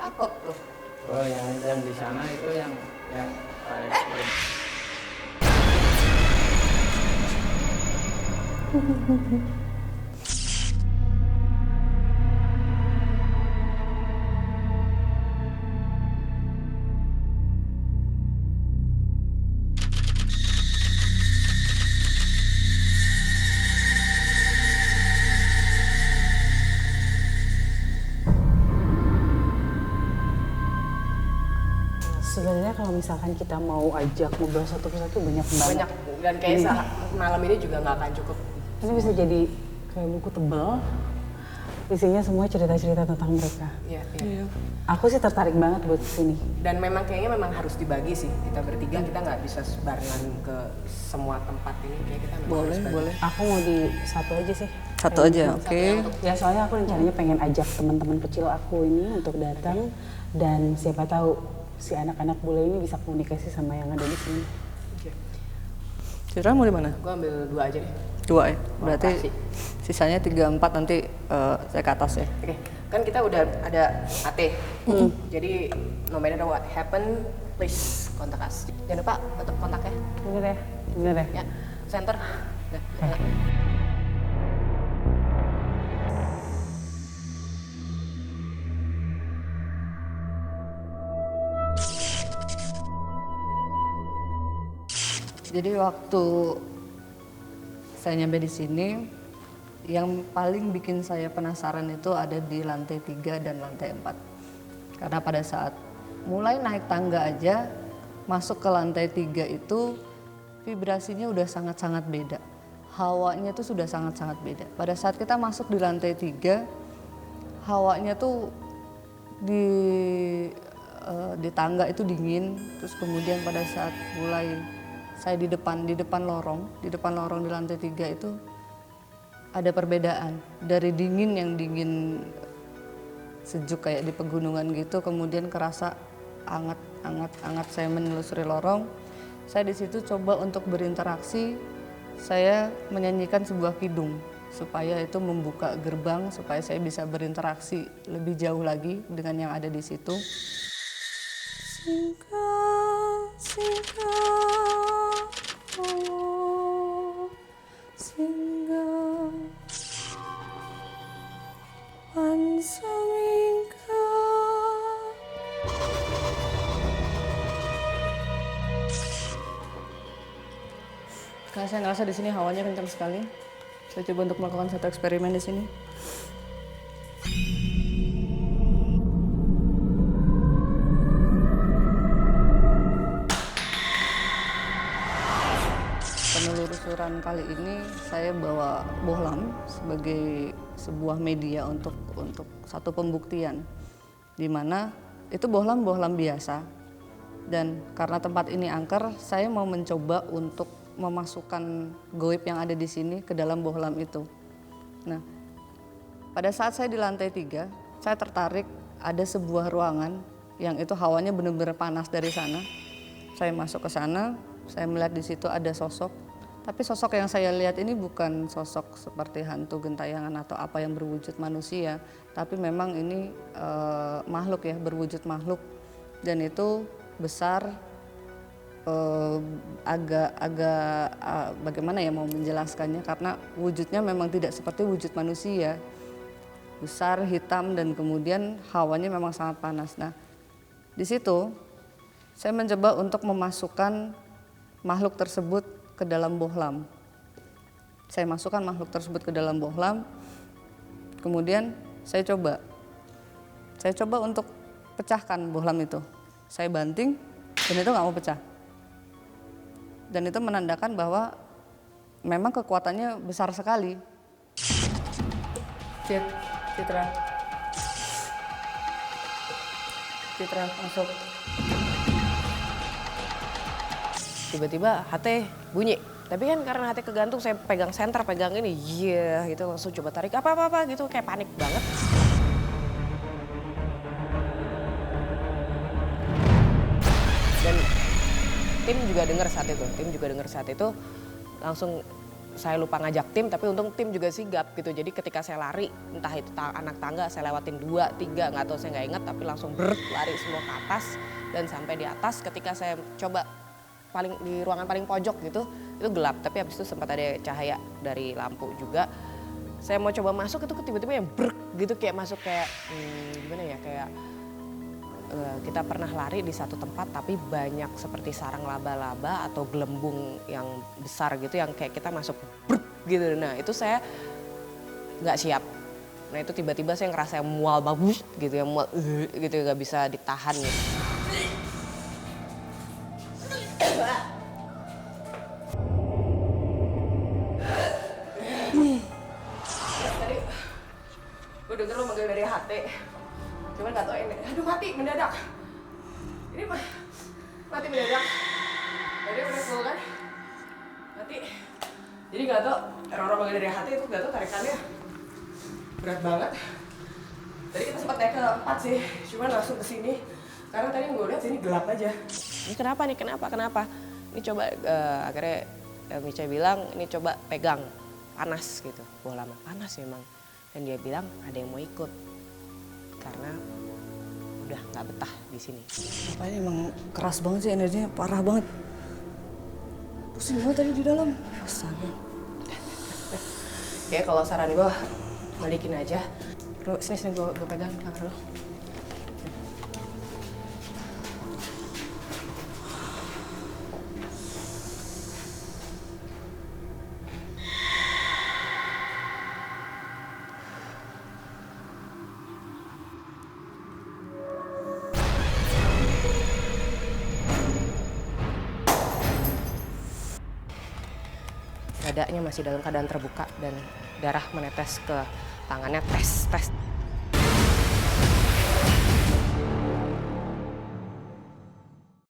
Takut tuh. Oh yang di sana itu yang paling sering. Sebenarnya kalau misalkan kita mau ajak ngobrol satu persatu banyak banget. Banyak, dan kayak malam ini juga nggak akan cukup. Ini bisa jadi kayak buku tebal, isinya semua cerita-cerita tentang mereka. Iya. Aku sih tertarik banget buat sini. Dan memang kayaknya memang harus dibagi sih. Kita bertiga kita nggak bisa barengan ke semua tempat ini. Kayak kita memang harus bagi. Boleh. Aku mau di satu aja sih. Satu aja, oke. Ya soalnya aku rencananya pengen ajak teman-teman kecil aku ini untuk datang dan siapa tahu si anak-anak bule ini bisa komunikasi sama yang ada di sini. Citra mau di mana? Gue ambil 2 aja deh. 2 ya. Berarti Makasih. sisanya 3, 4 nanti saya ke atas ya. Oke, kan kita udah ada AT. Jadi nomornya ada what happen, please kontak us. Jangan lupa tetap kontak ya. Bener ya? Ya, center. Nah, Jadi waktu saya nyampe di sini, yang paling bikin saya penasaran itu ada di lantai 3 dan lantai 4. Karena pada saat mulai naik tangga aja, masuk ke lantai 3 itu vibrasinya udah sangat-sangat beda. Hawanya tuh sudah sangat-sangat beda. Pada saat kita masuk di lantai 3, hawanya tuh di tangga itu dingin. Terus kemudian pada saat mulai saya di depan lorong di lantai 3 itu ada perbedaan dari dingin yang dingin sejuk kayak di pegunungan gitu, kemudian kerasa hangat. Saya menelusuri lorong, saya di situ coba untuk berinteraksi, saya menyanyikan sebuah kidung supaya itu membuka gerbang supaya saya bisa berinteraksi lebih jauh lagi dengan yang ada di situ. Karena saya ngerasa di sini hawanya kencang sekali, saya coba untuk melakukan satu eksperimen di sini. Penelusuran kali ini saya bawa bohlam sebagai sebuah media untuk satu pembuktian, di mana itu bohlam biasa, dan karena tempat ini angker, saya mau mencoba untuk memasukkan goib yang ada di sini ke dalam bohlam itu. Nah, pada saat saya di lantai 3, saya tertarik ada sebuah ruangan yang itu hawanya benar-benar panas dari sana. Saya masuk ke sana, saya melihat di situ ada sosok. Tapi sosok yang saya lihat ini bukan sosok seperti hantu gentayangan atau apa yang berwujud manusia, tapi memang ini makhluk ya, berwujud makhluk, dan itu besar, bagaimana ya mau menjelaskannya, karena wujudnya memang tidak seperti wujud manusia, besar, hitam, dan kemudian hawanya memang sangat panas. Nah, di situ saya mencoba untuk memasukkan makhluk tersebut ke dalam bohlam. Saya masukkan makhluk tersebut ke dalam bohlam, kemudian saya coba untuk pecahkan bohlam itu. Saya banting dan itu nggak mau pecah. Dan itu menandakan bahwa memang kekuatannya besar sekali. Citra masuk. tiba-tiba HT bunyi. Tapi kan karena HT kegantung, saya pegang senter, pegang ini, gitu langsung coba tarik apa gitu, kayak panik banget. Dan tim juga dengar saat itu, langsung saya lupa ngajak tim, tapi untung tim juga sigap gitu. Jadi ketika saya lari, entah itu anak tangga saya lewatin 2, 3, nggak tahu saya nggak ingat, tapi langsung lari semua ke atas dan sampai di atas. Ketika saya coba di ruangan paling pojok gitu, itu gelap. Tapi habis itu sempat ada cahaya dari lampu juga. Saya mau coba masuk itu tiba-tiba yang gitu kayak masuk kayak gimana ya kayak kita pernah lari di satu tempat tapi banyak seperti sarang laba-laba atau gelembung yang besar gitu yang kayak kita masuk gitu. Nah itu saya nggak siap. Nah itu tiba-tiba saya ngerasa mual bagus gitu ya, mual gitu nggak bisa ditahan gitu. Tadi gue denger lo manggil dari HT. Cuman gak tau ini, aduh mati mendadak. Ini mati mendadak. Tadi udah full kan? Mati. Jadi gak tau, orang-orang manggil dari hati itu gak tau tarikannya berat banget. Tadi kita sempat naik ke 4 sih, cuman langsung ke sini. Karena tadi gue lihat sini gelap aja. Ini kenapa nih, kenapa? Ini coba, akhirnya Micha bilang, ini coba pegang. Panas gitu, bola lama panas memang. Dan dia bilang ada yang mau ikut. Karena udah nggak betah di sini. Bapaknya emang keras banget sih, energinya parah banget. Pusing banget tadi di dalam. Astaga. Ya kalau saran gue balikin aja. Bro, sini gue pegang tangan lo. Dadanya masih dalam keadaan terbuka dan darah menetes ke tangannya, tes.